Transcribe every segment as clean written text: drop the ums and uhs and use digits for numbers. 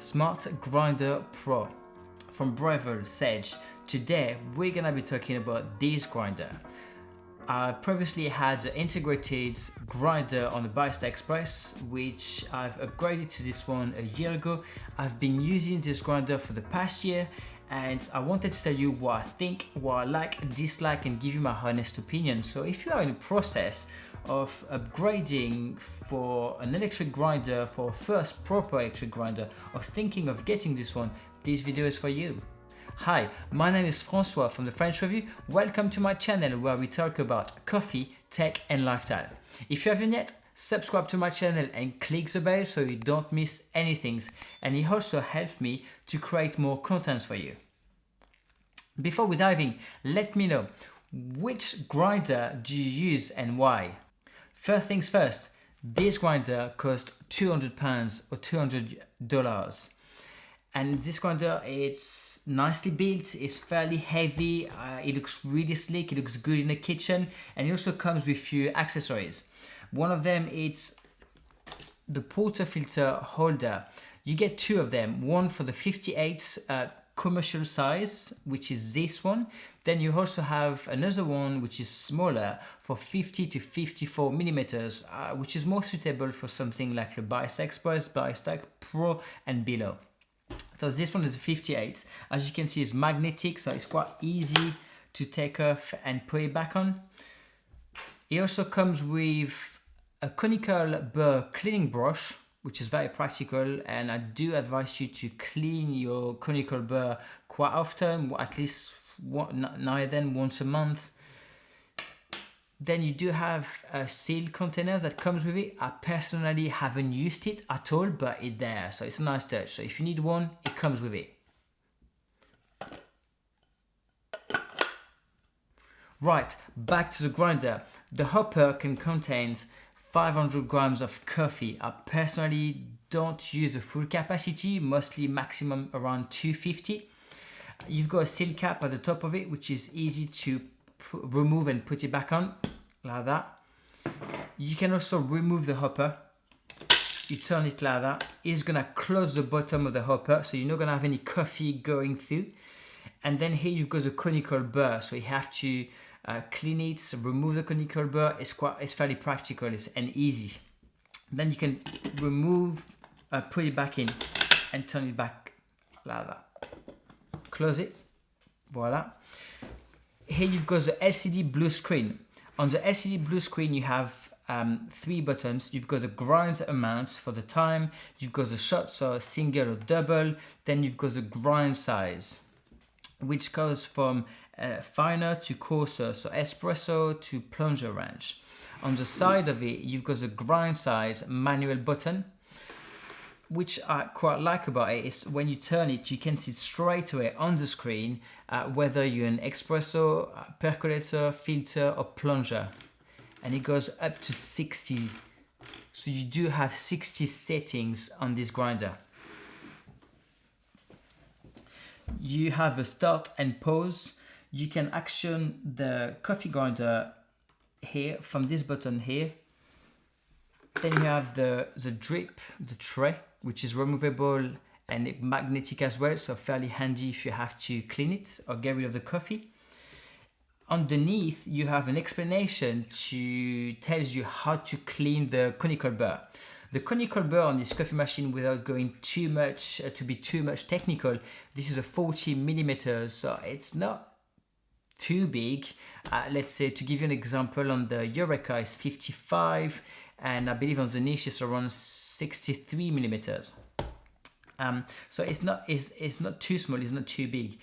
Smart Grinder Pro from Breville Sage. Today we're gonna be talking about this grinder. I previously had the integrated grinder on the Barista Express, which I've upgraded to this one a year ago. I've been using this grinder for the past year, and I wanted to tell you what I think, what I like, dislike, and give you my honest opinion. So if you are in the process of upgrading for an electric grinder, for first proper electric grinder, or thinking of getting this one, this video is for you. Hi, my name is Francois from the French Review. Welcome to my channel where we talk about coffee, tech, and lifestyle. If you haven't yet, subscribe to my channel and click the bell so you don't miss anything. And it also helps me to create more content for you. Before we dive in, let me know, which grinder do you use and why? First things first, this grinder cost £200 or $200. And this grinder, it's nicely built, it's fairly heavy, it looks really sleek, it looks good in the kitchen, and it also comes with a few accessories. One of them is the portafilter holder. You get two of them, one for the 58 commercial size, which is this one. Then you also have another one which is smaller for 50 to 54 millimeters, which is more suitable for something like the Barista Express, Barista Pro and below. So this one is a 58. As you can see, it's magnetic, so it's quite easy to take off and put it back on. It also comes with a conical burr cleaning brush, which is very practical, and I do advise you to clean your conical burr quite often, at least now and then, once a month. Then you do have a sealed container that comes with it. I personally haven't used it at all, but it's there, so it's a nice touch. So if you need one, it comes with it. Right, back to the grinder. The hopper can contain 500 grams of coffee. I personally don't use the full capacity, mostly maximum around 250. You've got a seal cap at the top of it, which is easy to remove and put it back on, like that. You can also remove the hopper. You turn it like that. It's gonna close the bottom of the hopper, so you're not gonna have any coffee going through. And then here you've got the conical burr, so you have to clean it, so remove the conical burr. It's fairly practical and easy. Then you can remove, put it back in, and turn it back like that. Close it, voila. Here you've got the LCD blue screen. On the LCD blue screen you have three buttons. You've got the grind amounts for the time, you've got the shot, so single or double, then you've got the grind size, which goes from finer to coarser, so espresso to plunger range. On the side of it you've got the grind size manual button. Which I quite like about it is when you turn it, you can see straight away on the screen whether you're an espresso, percolator, filter, or plunger. And it goes up to 60. So you do have 60 settings on this grinder. You have a start and pause. You can action the coffee grinder here from this button here. Then you have the drip, the tray, which is removable and magnetic as well, so fairly handy if you have to clean it or get rid of the coffee. Underneath you have an explanation to tells you how to clean the conical burr. The conical burr on this coffee machine, without going too much to be too much technical, this is a 40 millimeters, so it's not too big. Let's say, to give you an example, on the Eureka is 55, and I believe on the niche is around 63 millimeters. So it's not too small, it's not too big.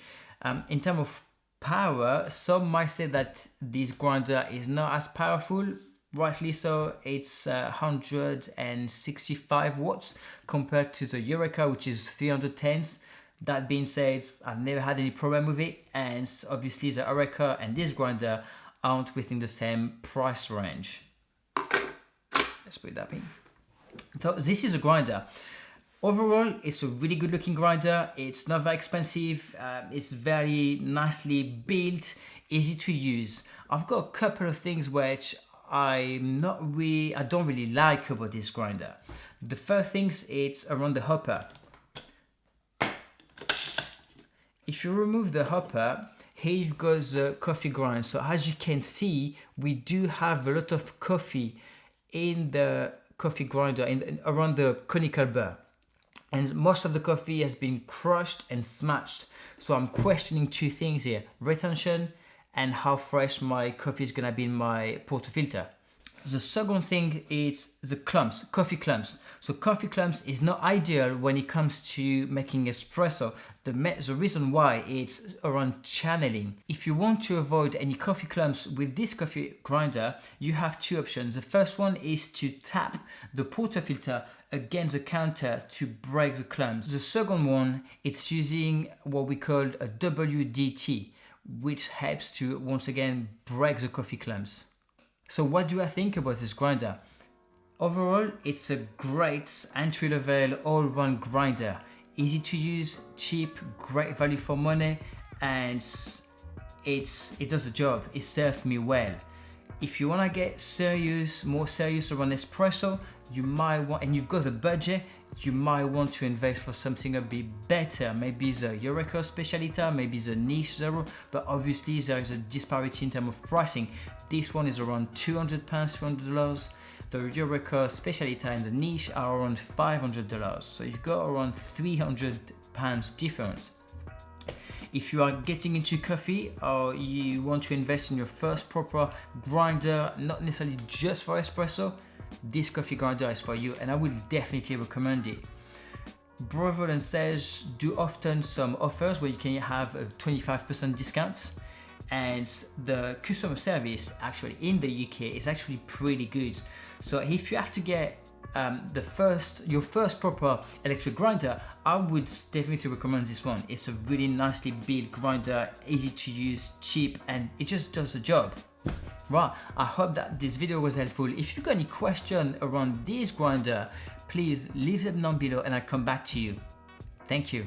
In terms of power, some might say that this grinder is not as powerful. Rightly so, it's 165 watts compared to the Eureka, which is 310. That being said, I've never had any problem with it, and obviously the Eureka and this grinder aren't within the same price range. Let's put that in. So this is a grinder. Overall, it's a really good looking grinder. It's not very expensive. It's very nicely built, easy to use. I've got a couple of things which I don't really like about this grinder. The first thing, it's around the hopper. If you remove the hopper, here you've got the coffee grind. So as you can see, we do have a lot of coffee in the coffee grinder around the conical burr. And most of the coffee has been crushed and smashed. So I'm questioning two things here: retention and how fresh my coffee is gonna be in my portafilter. The second thing is the clumps, coffee clumps. So coffee clumps is not ideal when it comes to making espresso. The reason why it's around channeling. If you want to avoid any coffee clumps with this coffee grinder, you have two options. The first one is to tap the portafilter against the counter to break the clumps. The second one, it's using what we call a WDT, which helps to once again break the coffee clumps. So what do I think about this grinder? Overall, it's a great entry-level all-round grinder. Easy to use, cheap, great value for money, and it does the job. It served me well. If you want to get more serious around espresso, you might want, and you've got a budget, you might want to invest for something a bit better. Maybe the Eureka Specialita, maybe the Niche Zero, but obviously there is a disparity in terms of pricing. This one is around £200, $200. The Eureka Specialita and the Niche are around $500. So you've got around £300 difference. If you are getting into coffee or you want to invest in your first proper grinder, not necessarily just for espresso, this coffee grinder is for you, and I would definitely recommend it. Breville and Sage do often some offers where you can have a 25% discount, and the customer service actually in the UK is actually pretty good. So if you have to get your first proper electric grinder, I would definitely recommend this one. It's a really nicely built grinder, easy to use, cheap, and it just does the job. Right, I hope that this video was helpful. If you've got any question around this grinder, please leave them down below and I'll come back to you. Thank you.